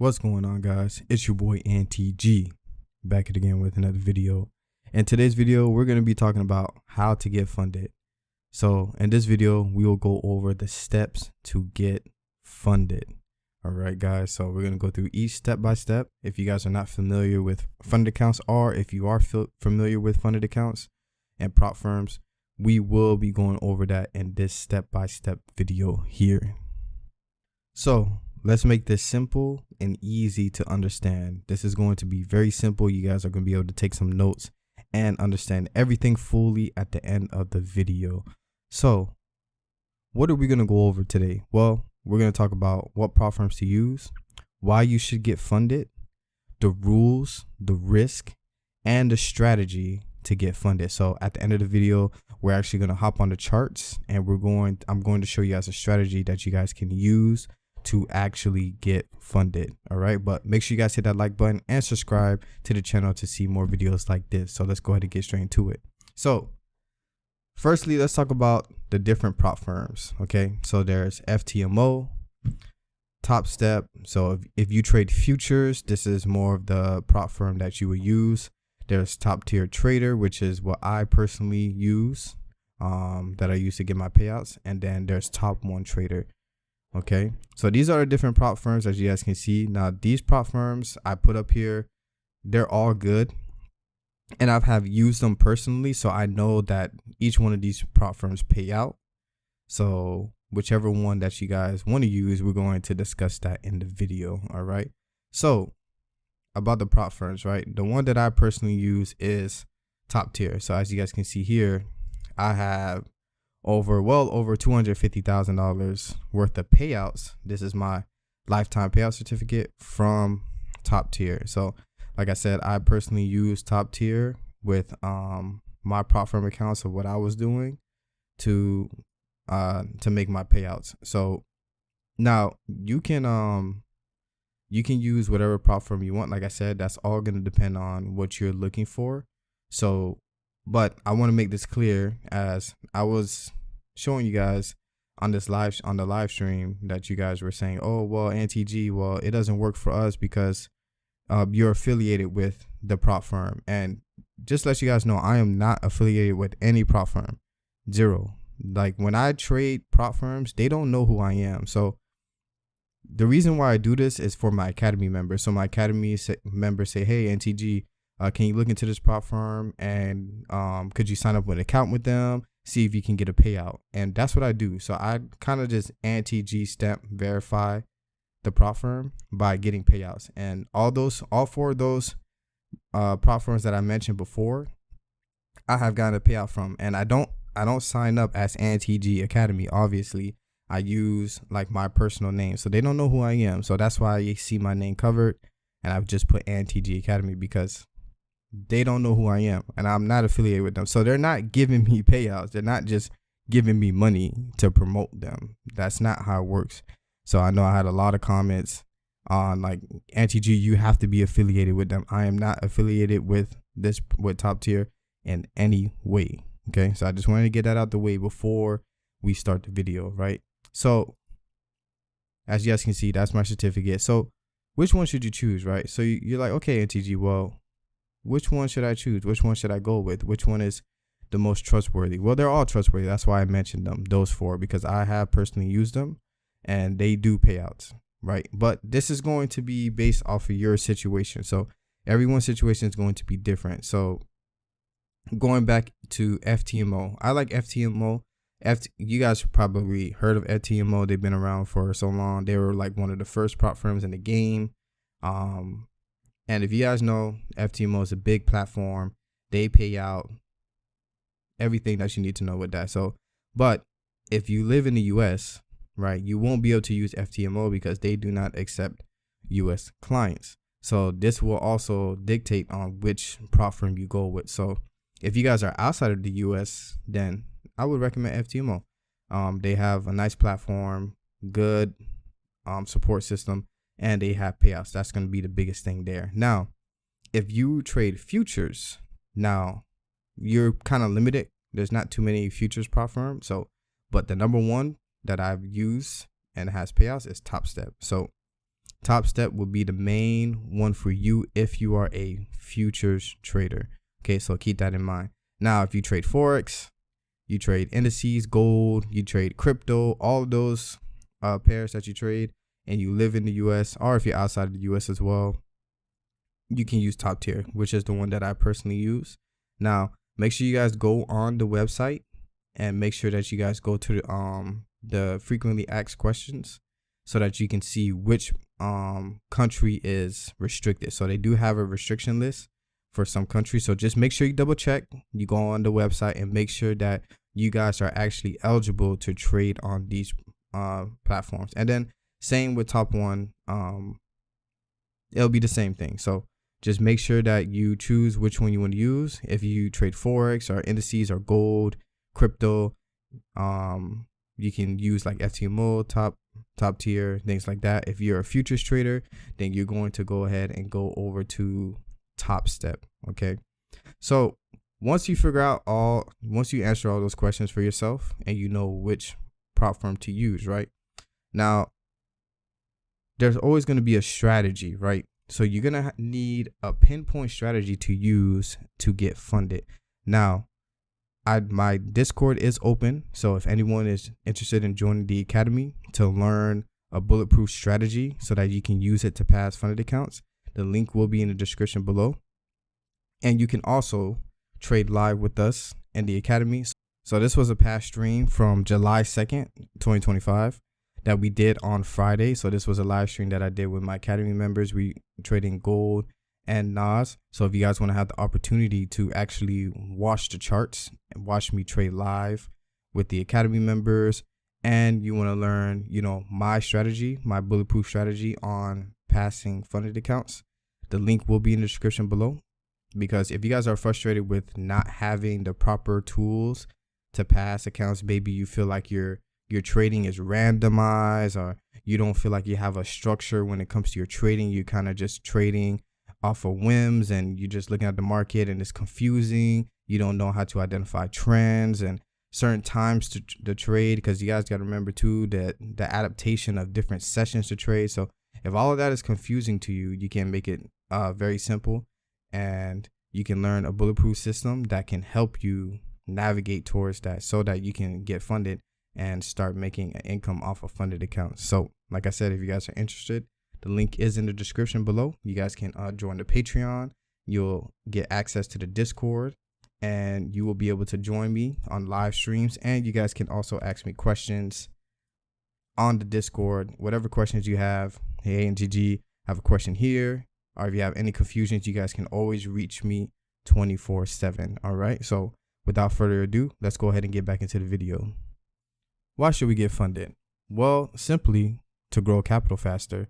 What's going on, guys? It's your boy NTG back at again with another video. In today's video, we're going to be talking about how to get funded. So in this video, we will go over the steps to get funded. All right, guys. So we're going to go through each step by step. If you guys are not familiar with funded accounts, or if you are familiar with funded accounts and prop firms, we will be going over that in this step-by-step video here. So let's make this simple and easy to understand. This is going to be very simple. You guys are going to be able to take some notes and understand everything fully at the end of the video. So what are we going to go over today? Well, we're going to talk about what prop firms to use, why you should get funded, the rules, the risk, and the strategy to get funded. So at the end of the video, we're actually going to hop on the charts and I'm going to show you guys a strategy that you guys can use to actually get funded. All right, but make sure you guys hit that like button and subscribe to the channel to see more videos like this. So let's go ahead and get straight into it. So firstly, let's talk about the different prop firms. Okay, so there's FTMO, Top Step. So if you trade futures, this is more of the prop firm that you would use. There's Top Tier Trader, which is what I personally use, that I use to get my payouts. And then there's Top One Trader. Okay, so these are the different prop firms as you guys can see. Now, these prop firms I put up here, they're all good. And I have used them personally, so I know that each one of these prop firms pay out. So whichever one that you guys want to use, we're going to discuss that in the video. All right, so about the prop firms, right? The one that I personally use is Top Tier. So as you guys can see here, I have over $250,000 worth of payouts. This is my lifetime payout certificate from Top Tier. So like I said, I personally use Top Tier with my prop firm accounts of what I was doing to make my payouts. So now you can use whatever prop firm you want. Like I said, that's all going to depend on what you're looking for. So, but I want to make this clear, as I was showing you guys on the live stream that you guys were saying, oh, well, NTG, well, it doesn't work for us because you're affiliated with the prop firm. And just let you guys know, I am not affiliated with any prop firm. Zero. Like when I trade prop firms, they don't know who I am. So the reason why I do this is for my academy members. So my academy members say, hey, NTG, can you look into this prop firm and could you sign up with an account with them, see if you can get a payout? And that's what I do. So I kind of just NTG stamp verify the prop firm by getting payouts. And all four of those prop firms that I mentioned before, I have gotten a payout from. And I don't sign up as NTG Academy. Obviously, I use like my personal name, so they don't know who I am. So that's why you see my name covered, and I've just put NTG Academy because they don't know who I am, and I'm not affiliated with them. So they're not giving me payouts. They're not just giving me money to promote them. That's not how it works. So I know I had a lot of comments on like, NTG, you have to be affiliated with them. I am not affiliated with Top Tier in any way. Okay, so I just wanted to get that out the way before we start the video, right? So as you guys can see, that's my certificate. So which one should you choose, right? So you're like, okay, NTG, well, which one should I choose? Which one should I go with? Which one is the most trustworthy? Well, they're all trustworthy. That's why I mentioned them, those four, because I have personally used them and they do payouts, right? But this is going to be based off of your situation. So everyone's situation is going to be different. So going back to FTMO, I like FTMO. You guys probably heard of FTMO. They've been around for so long. They were like one of the first prop firms in the game. And if you guys know, FTMO is a big platform. They pay out everything that you need to know with that. So, but if you live in the US, right, you won't be able to use FTMO because they do not accept US clients. So this will also dictate on which prop firm you go with. So if you guys are outside of the US, then I would recommend FTMO. They have a nice platform, good support system, and they have payouts. That's going to be the biggest thing there. Now, if you trade futures, now you're kind of limited. There's not too many futures prop firms. So, but the number one that I've used and has payouts is Top Step. So Top Step will be the main one for you if you are a futures trader. Okay, so keep that in mind. Now, if you trade Forex, you trade indices, gold, you trade crypto, all of those pairs that you trade, and you live in the US, or if you're outside of the US as well, you can use Top Tier, which is the one that I personally use. Now, make sure you guys go on the website and make sure that you guys go to the frequently asked questions so that you can see which country is restricted. So they do have a restriction list for some countries. So just make sure you double check. You go on the website and make sure that you guys are actually eligible to trade on these platforms. And then same with Top One, it'll be the same thing. So just make sure that you choose which one you want to use. If you trade Forex or indices or gold, crypto, you can use like FTMO, top tier, things like that. If you're a futures trader, then you're going to go ahead and go over to Top Step. Okay. So once you answer all those questions for yourself and you know which prop firm to use, right? Now, there's always going to be a strategy, right? So you're going to need a pinpoint strategy to use to get funded. Now, my Discord is open. So if anyone is interested in joining the academy to learn a bulletproof strategy so that you can use it to pass funded accounts, the link will be in the description below. And you can also trade live with us in the academy. So this was a past stream from July 2nd, 2025 that we did on Friday. So this was a live stream that I did with my academy members. We trading gold and NAS. So if you guys want to have the opportunity to actually watch the charts and watch me trade live with the academy members, and you want to learn, my strategy, my bulletproof strategy on passing funded accounts, the link will be in the description below. Because if you guys are frustrated with not having the proper tools to pass accounts, maybe you feel like your trading is randomized, or you don't feel like you have a structure when it comes to your trading. You're kind of just trading off of whims and you're just looking at the market and it's confusing. You don't know how to identify trends and certain times to trade, because you guys got to remember too that the adaptation of different sessions to trade. So if all of that is confusing to you, you can make it very simple, and you can learn a bulletproof system that can help you navigate towards that so that you can get funded and start making an income off of funded accounts. So like I said, if you guys are interested, the link is in the description below. You guys can join the Patreon. You'll get access to the Discord, and you will be able to join me on live streams. And you guys can also ask me questions on the Discord, whatever questions you have. Hey, NGG, I have a question here. Or if you have any confusions, you guys can always reach me 24/7. All right. So without further ado, let's go ahead and get back into the video. Why should we get funded? Well, simply to grow capital faster.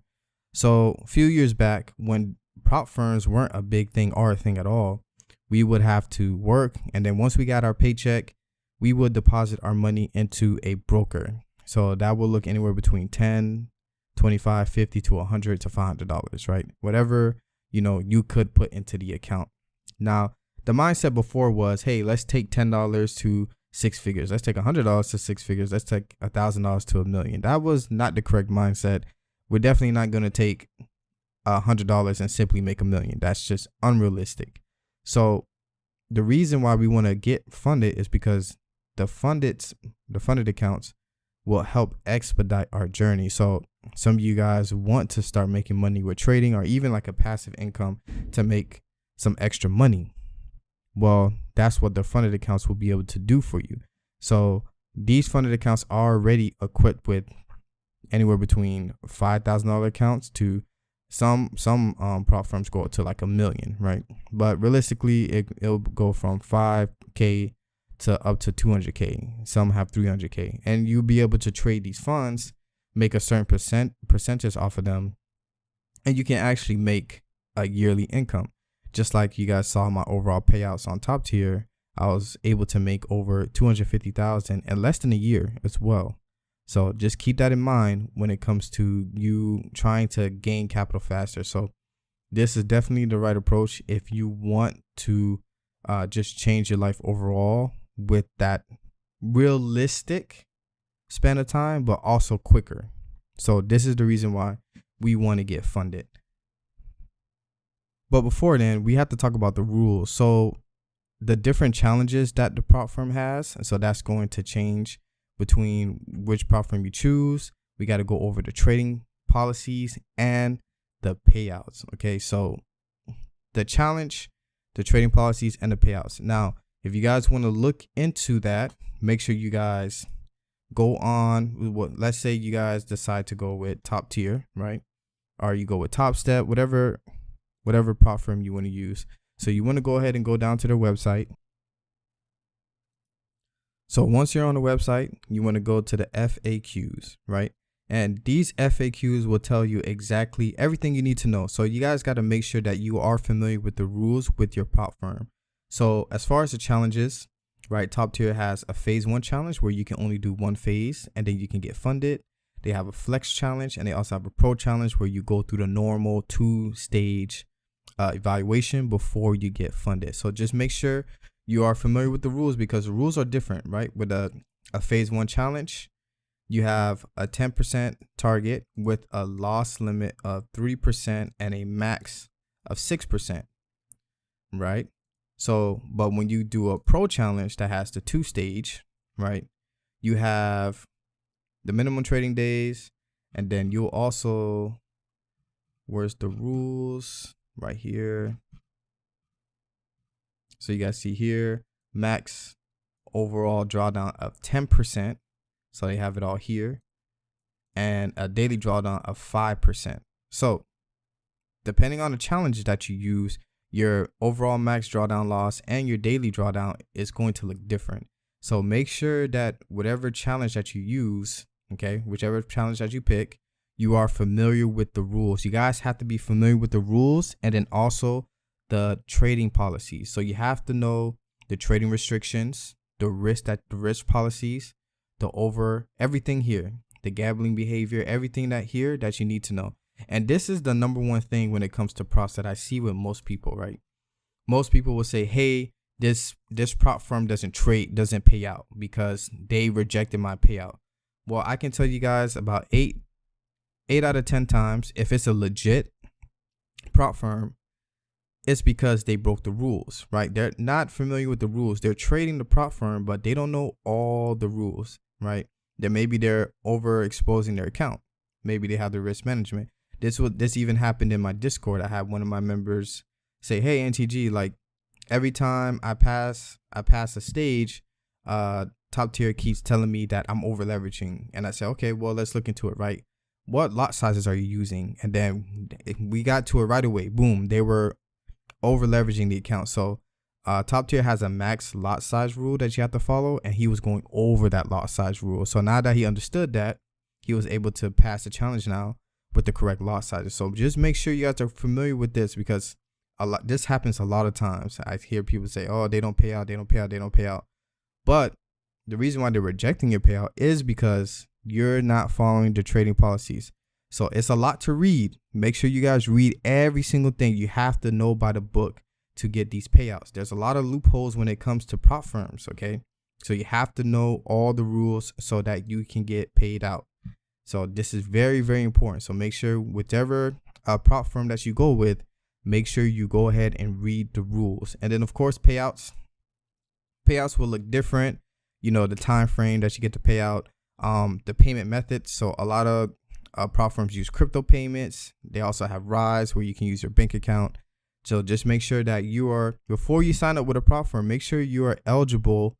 So a few years back, when prop firms weren't a big thing or a thing at all, we would have to work. And then once we got our paycheck, we would deposit our money into a broker. So that will look anywhere between $10, $25, $50 to $100 to $500, right? Whatever, you could put into the account. Now, the mindset before was, hey, let's take $10 to six figures. Let's take $100 to six figures. Let's take $1,000 to $1 million. That was not the correct mindset. We're definitely not going to take $100 and simply make $1 million. That's just unrealistic. So the reason why we want to get funded is because the funded accounts will help expedite our journey. So some of you guys want to start making money with trading, or even like a passive income to make some extra money. Well, that's what the funded accounts will be able to do for you. So these funded accounts are already equipped with anywhere between $5,000 accounts to some prop firms go up to like $1 million, right? But realistically, it'll go from $5K to up to $200K. Some have $300K, and you'll be able to trade these funds, make a certain percentage off of them, and you can actually make a yearly income. Just like you guys saw my overall payouts on Top Tier, I was able to make over $250,000 in less than a year as well. So just keep that in mind when it comes to you trying to gain capital faster. So this is definitely the right approach if you want to just change your life overall with that realistic span of time, but also quicker. So this is the reason why we want to get funded. But before then, we have to talk about the rules. So the different challenges that the prop firm has, and so that's going to change between which prop firm you choose. We got to go over the trading policies and the payouts. Okay, so the challenge, the trading policies, and the payouts. Now, if you guys want to look into that, make sure you guys go on. Let's say you guys decide to go with Top Tier, right? Or you go with Top Step, whatever prop firm you want to use. So you want to go ahead and go down to their website. So once you're on the website, you want to go to the FAQs, right? And these FAQs will tell you exactly everything you need to know. So you guys got to make sure that you are familiar with the rules with your prop firm. So as far as the challenges, right, Top Tier has a phase 1 challenge where you can only do one phase and then you can get funded. They have a flex challenge, and they also have a pro challenge where you go through the normal 2-stage evaluation before you get funded. So just make sure you are familiar with the rules, because the rules are different, right? With a phase 1 challenge, you have a 10% target with a loss limit of 3% and a max of 6%, right? So, but when you do a pro challenge that has the 2-stage, right, you have the minimum trading days, and then you'll also, where's the rules? Right here. So you guys see here, max overall drawdown of 10%. So they have it all here, and a daily drawdown of 5%. So depending on the challenge that you use, your overall max drawdown loss and your daily drawdown is going to look different. So make sure that whatever challenge that you use, okay, whichever challenge that you pick, you are familiar with the rules. You guys have to be familiar with the rules, and then also the trading policies. So you have to know the trading restrictions, the risk policies, everything here, the gambling behavior, everything that you need to know. And this is the number one thing when it comes to props that I see with most people, right? Most people will say, hey, this prop firm doesn't pay out because they rejected my payout. Well, I can tell you guys about 8 out of 10 times, if it's a legit prop firm, it's because they broke the rules, right? They're not familiar with the rules. They're trading the prop firm, but they don't know all the rules, right? Maybe they're overexposing their account. Maybe they have the risk management. This even happened in my Discord. I had one of my members say, hey, NTG, like every time I pass a stage, Top Tier keeps telling me that I'm over leveraging. And I said, okay, well, let's look into it, right? What lot sizes are you using? And then we got to it right away. Boom, they were over leveraging the account. So Top Tier has a max lot size rule that you have to follow, and he was going over that lot size rule. So now that he understood that, he was able to pass the challenge now with the correct lot sizes. So just make sure you guys are familiar with this, because this happens a lot of times. I hear people say, oh, they don't pay out. But the reason why they're rejecting your payout is because you're not following the trading policies. So it's a lot to read. Make sure you guys read every single thing. You have to know by the book to get these payouts. There's a lot of loopholes when it comes to prop firms, okay? So you have to know all the rules so that you can get paid out. So this is very, very important. So make sure whichever prop firm that you go with, make sure you go ahead and read the rules. And then, of course, payouts will look different. You know, the time frame that you get to pay out, the payment methods. So a lot of prop firms use crypto payments. They also have Rise, where you can use your bank account. So just make sure that before you sign up with a prop firm, make sure you are eligible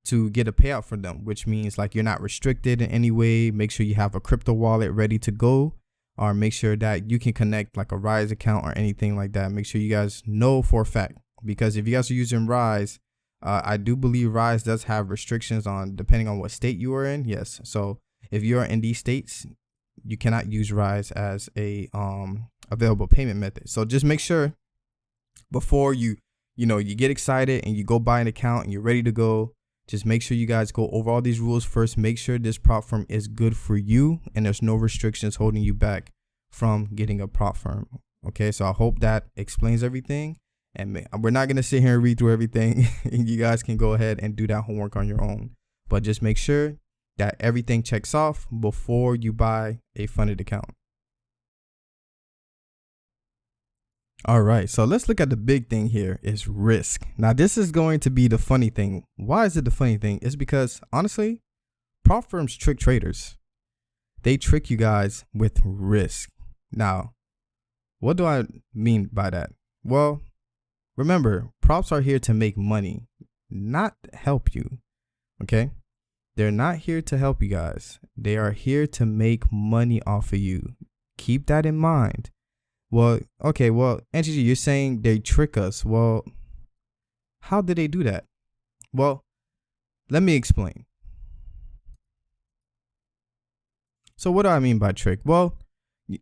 to get a payout from them, which means like you're not restricted in any way. Make sure you have a crypto wallet ready to go, or make sure that you can connect like a Rise account or anything like that. Make sure you guys know for a fact, because if you guys are using Rise, I do believe Rise does have restrictions on depending on what state you are in. Yes. So if you are in these states, you cannot use Rise as a available payment method. So just make sure before you get excited and you go buy an account and you're ready to go, just make sure you guys go over all these rules first. Make sure this prop firm is good for you and there's no restrictions holding you back from getting a prop firm. Okay, so I hope that explains everything. And we're not going to sit here and read through everything. You guys can go ahead and do that homework on your own. But just make sure that everything checks off before you buy a funded account. All right, so let's look at the big thing here is risk. Now, this is going to be the funny thing. Why is it the funny thing? It's because, honestly, prop firms trick traders. They trick you guys with risk. Now, what do I mean by that? Well, remember, props are here to make money, not help you, okay? They're not here to help you guys. They are here to make money off of you. Keep that in mind. Well, okay, well, NGG, you're saying they trick us. Well, how did they do that? Well, let me explain. So what do I mean by trick? Well,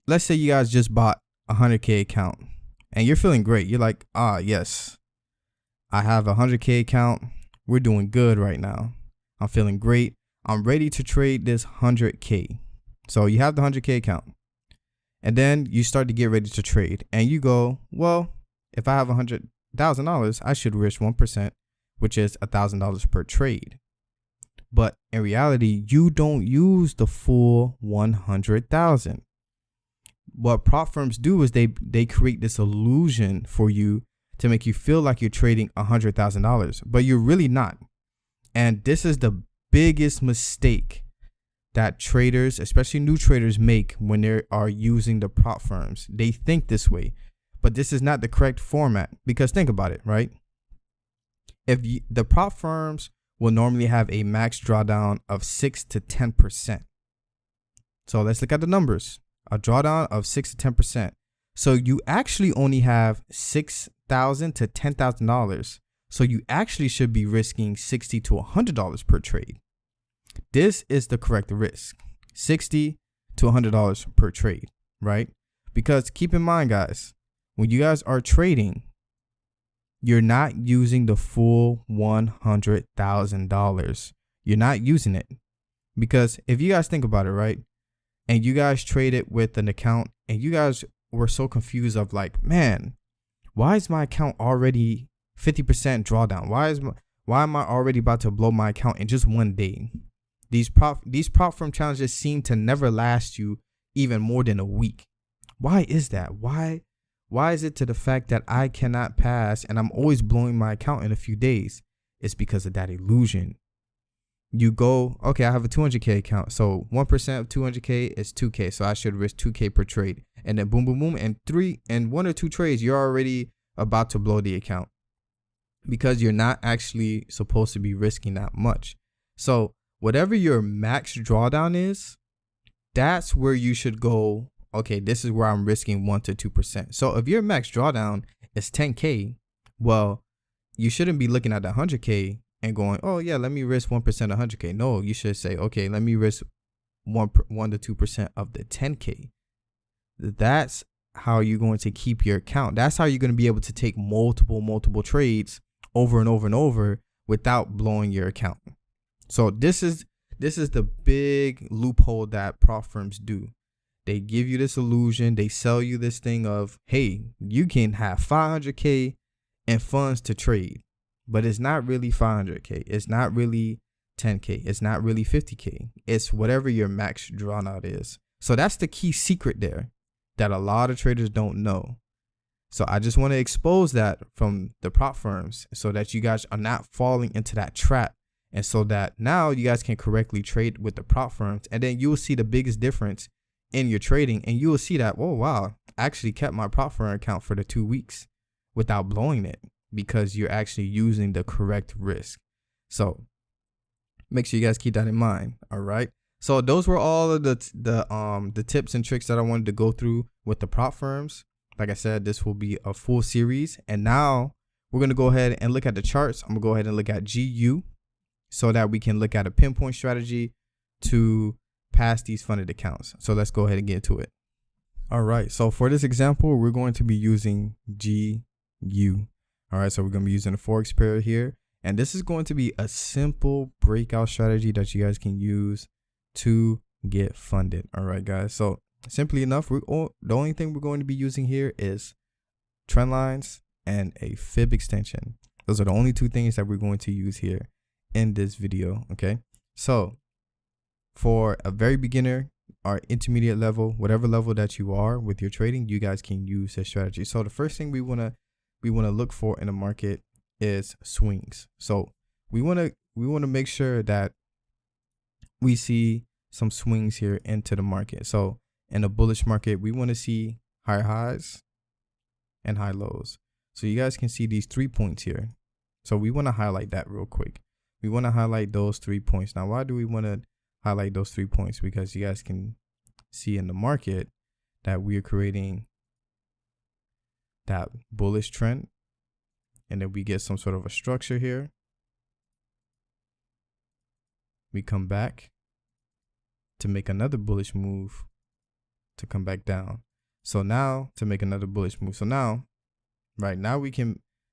let's say you guys just bought a 100K account and you're feeling great. You're like, yes, I have a 100K account. We're doing good right now. I'm feeling great. I'm ready to trade this 100K. So you have the 100K account. And then you start to get ready to trade and you go, well, if I have $100,000, I should risk 1%, which is $1,000 per trade. But in reality, you don't use the full 100,000. What prop firms do is they create this illusion for you to make you feel like you're trading $100,000, but you're really not. And this is the biggest mistake that traders, especially new traders, make when they are using the prop firms. They think this way, but this is not the correct format, because think about it, right? The prop firms will normally have a max drawdown of 6 to 10%. So let's look at the numbers. A drawdown of 6 to 10%. So you actually only have $6,000 to $10,000. So you actually should be risking $60 to $100 per trade. This is the correct risk, $60 to $100 per trade, right? Because keep in mind, guys, when you guys are trading, you're not using the full $100,000. You're not using it, because if you guys think about it, right, and you guys traded with an account and you guys were so confused of like, man, why is my account already 50% drawdown? Why am I already about to blow my account in just one day? These prop firm challenges seem to never last you even more than a week. Why is that? Why is it to the fact that I cannot pass and I'm always blowing my account in a few days? It's because of that illusion. You go, okay, I have a 200K account. So 1% of 200K is 2K. So I should risk 2K per trade. And then boom, boom, boom. And 1 or 2 trades, you're already about to blow the account, because you're not actually supposed to be risking that much. So whatever your max drawdown is, that's where you should go. Okay, this is where I'm risking 1 to 2%. So if your max drawdown is 10K, well, you shouldn't be looking at the 100K and going, oh yeah, let me risk 1% of 100K. No, you should say, okay, let me risk 1 to 2% of the 10K. That's how you're going to keep your account. That's how you're going to be able to take multiple trades over and over and over without blowing your account. So this is the big loophole that prop firms do. They give you this illusion. They sell you this thing of, hey, you can have 500K in funds to trade, but it's not really 500K. It's not really 10K. It's not really 50K. It's whatever your max drawn out is. So that's the key secret there that a lot of traders don't know. So I just want to expose that from the prop firms so that you guys are not falling into that trap. And so that now you guys can correctly trade with the prop firms. And then you will see the biggest difference in your trading. And you will see that, oh, wow, I actually kept my prop firm account for the 2 weeks without blowing it, because you're actually using the correct risk. So make sure you guys keep that in mind. All right. So those were all of the tips and tricks that I wanted to go through with the prop firms. Like I said, this will be a full series. And now we're going to go ahead and look at the charts. I'm going to go ahead and look at GU so that we can look at a pinpoint strategy to pass these funded accounts. So let's go ahead and get into it. All right. So for this example, we're going to be using GU. All right. So we're going to be using a Forex pair here. And this is going to be a simple breakout strategy that you guys can use to get funded. All right, guys. So simply enough, the only thing we're going to be using here is trend lines and a fib extension. Those are the only two things that we're going to use here in this video. Okay. So for a very beginner, or intermediate level, whatever level that you are with your trading, you guys can use this strategy. So the first thing we want to look for in the market is swings. So we want to make sure that we see some swings here into the market. So in a bullish market, we want to see high highs and high lows. So you guys can see these 3 points here. So we want to highlight that real quick. We want to highlight those 3 points. Now, why do we want to highlight those 3 points? Because you guys can see in the market that we are creating that bullish trend, and then we get some sort of a structure here. We come back to make another bullish move to come back down. So now to make another bullish move. So now, right now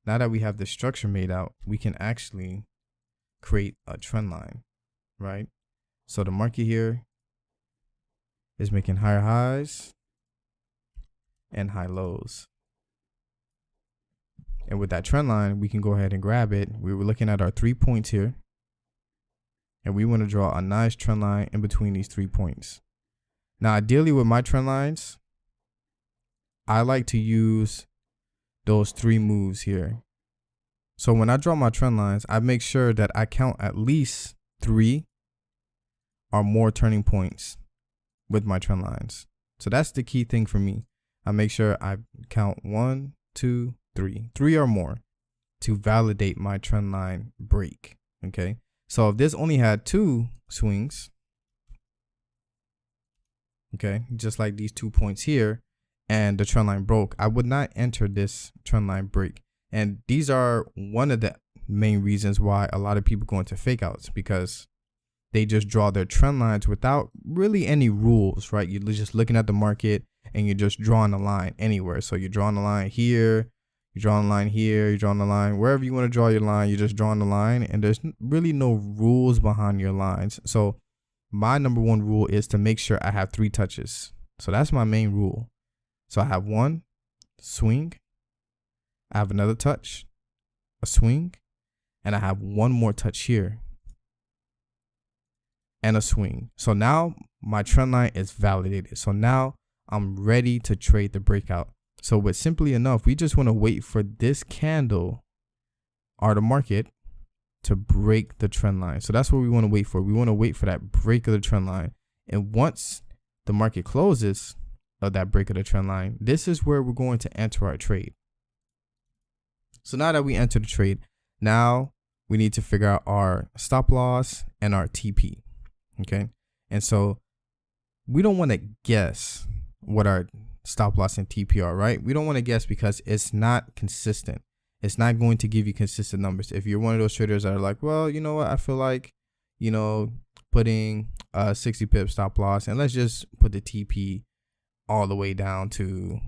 now that we have the structure made out, we can actually create a trend line, right? So the market here is making higher highs and high lows. And with that trend line, we can go ahead and grab it. We were looking at our 3 points here, and we want to draw a nice trend line in between these 3 points. Now, ideally with my trend lines, I like to use those 3 moves here. So when I draw my trend lines, I make sure that I count at least 3 or more turning points with my trend lines. So that's the key thing for me. I make sure I count 1, 2, 3 or more to validate my trend line break. Okay. So if this only had 2 swings, okay, just like these 2 points here, and the trend line broke, I would not enter this trend line break. And these are one of the main reasons why a lot of people go into fake outs, because they just draw their trend lines without really any rules, right? You're just looking at the market and you're just drawing a line anywhere. So you're drawing a line here, you're drawing a line here, you're drawing a line wherever you want to draw your line, you're just drawing the line, and there's really no rules behind your lines. So my number 1 rule is to make sure I have 3 touches. So that's my main rule. So I have 1 swing, I have another touch, a swing, and I have 1 more touch here and a swing. So now my trend line is validated. So now I'm ready to trade the breakout. So with simply enough, we just want to wait for this candle or the market to break the trend line. So that's what we want to wait for. We want to wait for that break of the trend line. And once the market closes of that break of the trend line, this is where we're going to enter our trade. So now that we enter the trade, now we need to figure out our stop loss and our TP. Okay. And so we don't want to guess what our stop loss and TP are, right? We don't want to guess because it's not consistent. It's not going to give you consistent numbers. If you're one of those traders that are like, well, you know what, I feel like, putting a 60 pip stop loss, and let's just put the TP all the way down to,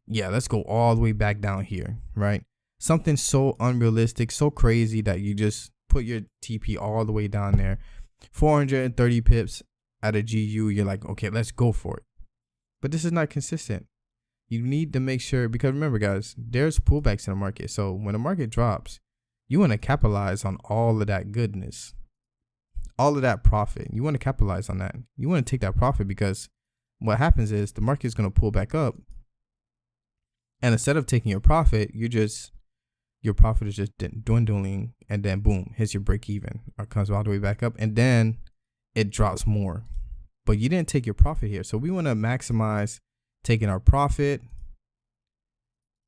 let's go all the way back down here, right? Something so unrealistic, so crazy that you just put your TP all the way down there. 430 pips at a GU, you're like, okay, let's go for it. But this is not consistent. You need to make sure, because remember, guys, there's pullbacks in the market. So when the market drops, you want to capitalize on all of that goodness, all of that profit. You want to capitalize on that. You want to take that profit, because what happens is the market is going to pull back up. And instead of taking your profit, your profit is just dwindling, and then boom, hits your break even or comes all the way back up, and then it drops more. But you didn't take your profit here. So we want to maximize taking our profit.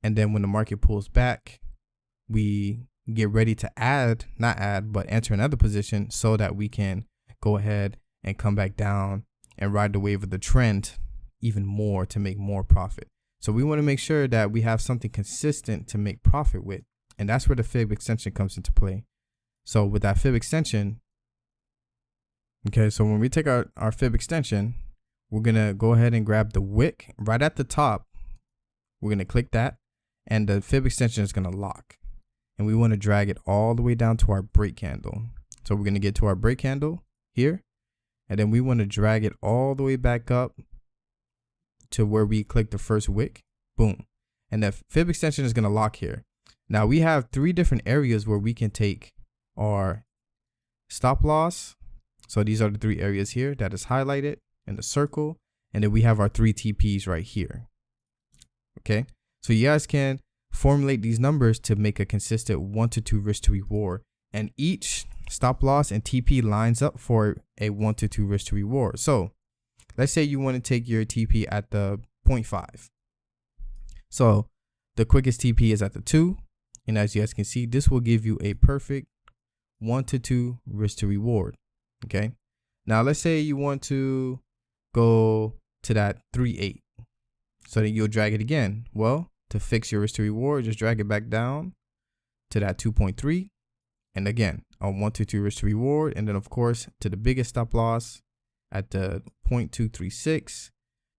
And then when the market pulls back, we get ready to enter another position so that we can go ahead and come back down and ride the wave of the trend even more to make more profit. So we want to make sure that we have something consistent to make profit with. And that's where the fib extension comes into play. So with that fib extension, okay, so when we take our fib extension, we're going to go ahead and grab the wick right at the top. We're going to click that, and the fib extension is going to lock. And we want to drag it all the way down to our break candle. So we're going to get to our break candle here, and then we want to drag it all the way back up to where we click the first wick. Boom. And the fib extension is going to lock here. Now we have 3 different areas where we can take our stop loss. So these are the 3 areas here that is highlighted. in the circle. And then we have our 3 TPs right here. Okay. So you guys can formulate these numbers to make a consistent 1 to 2 risk to reward. And each stop loss and TP lines up for a 1 to 2 risk to reward. So let's say you want to take your TP at the 0.5. So the quickest TP is at the 2. And as you guys can see, this will give you a perfect 1 to 2 risk to reward. Okay. Now let's say you want to go to that 3.8. So then you'll drag it again. Well, to fix your risk to reward, just drag it back down to that 2.3. And again, a 1 to 2 risk to reward. And then of course, to the biggest stop loss at the 0.236,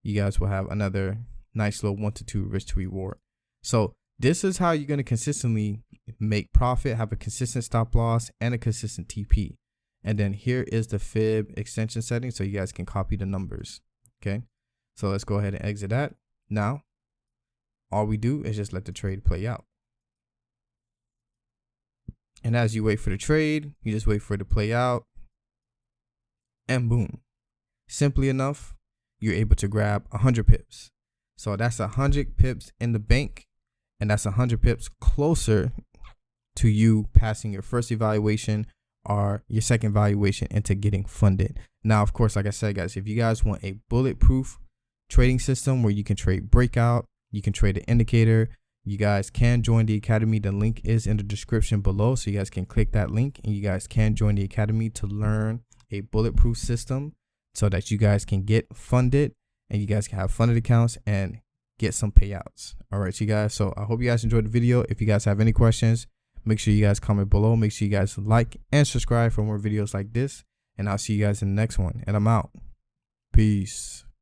you guys will have another nice little 1 to 2 risk to reward. So this is how you're going to consistently make profit, have a consistent stop loss and a consistent TP. And then here is the fib extension setting, so you guys can copy the numbers. Okay. So let's go ahead and exit that. Now, all we do is just let the trade play out. And as you wait for the trade, you just wait for it to play out. And boom. Simply enough, you're able to grab 100 pips. So that's 100 pips in the bank. And that's 100 pips closer to you passing your first evaluation or your second evaluation into getting funded. Now, of course, like I said, guys, if you guys want a bulletproof trading system where you can trade breakout, you can trade an indicator, you guys can join the academy. The link is in the description below. So you guys can click that link and you guys can join the academy to learn a bulletproof system so that you guys can get funded and you guys can have funded accounts and get some payouts. All right, you guys. So I hope you guys enjoyed the video. If you guys have any questions, make sure you guys comment below. Make sure you guys like and subscribe for more videos like this. And I'll see you guys in the next one. And I'm out. Peace.